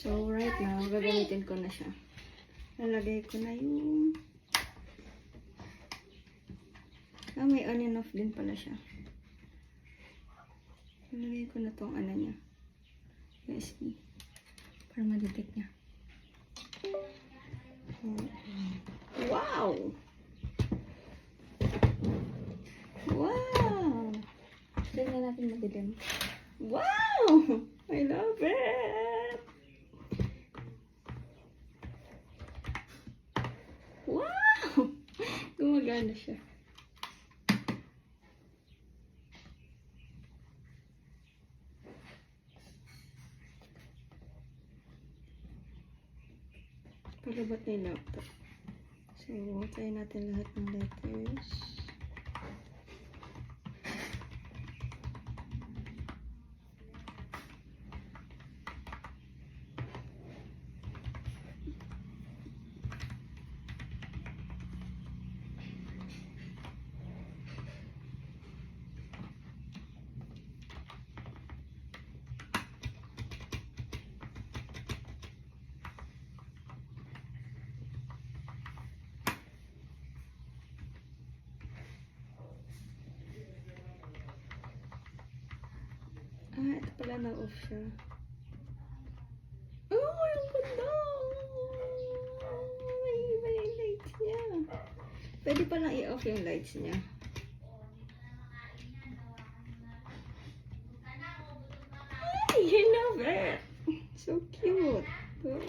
So, right now, gagamitin ko na siya. Lalagay ko na yung... may on and off din pala siya. Lalagay ko na tong ano niya. USB. Para ma-detect niya. Wow! Wow! Tingnan natin madilim. Wow! I love it! Wow! Gumagana siya. Palabat na yung laptop. So, tayo natin lahat ng letters. Ito pala na-off siya. Oh, yung ganda! May lights niya. Pwede palang i-off yung lights niya. Ay, I love it! So cute! Oh.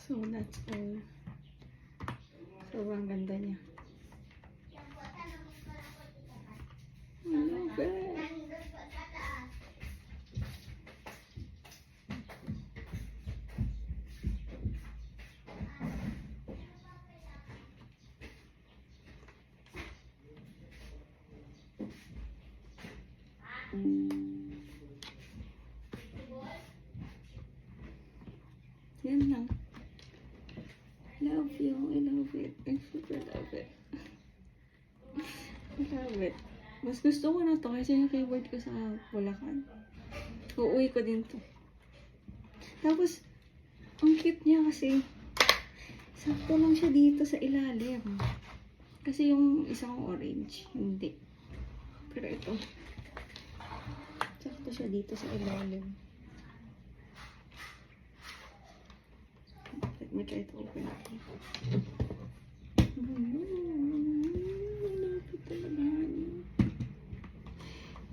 So, that's all. Sobrang ganda niya. I love it. Yan lang. Love you. I love it. I super love it. I love it. Mas gusto ko na to kasi yung favorite ko sa Bulacan. Uuwi ko din to. Tapos, ang cute niya kasi sakto lang siya dito sa ilalim. Kasi yung isang orange, hindi. Pero ito, sakto siya dito sa ilalim. Let me try to open it. Malapit talaga.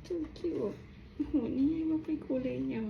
So cute. Hindi pa yung kulay niya.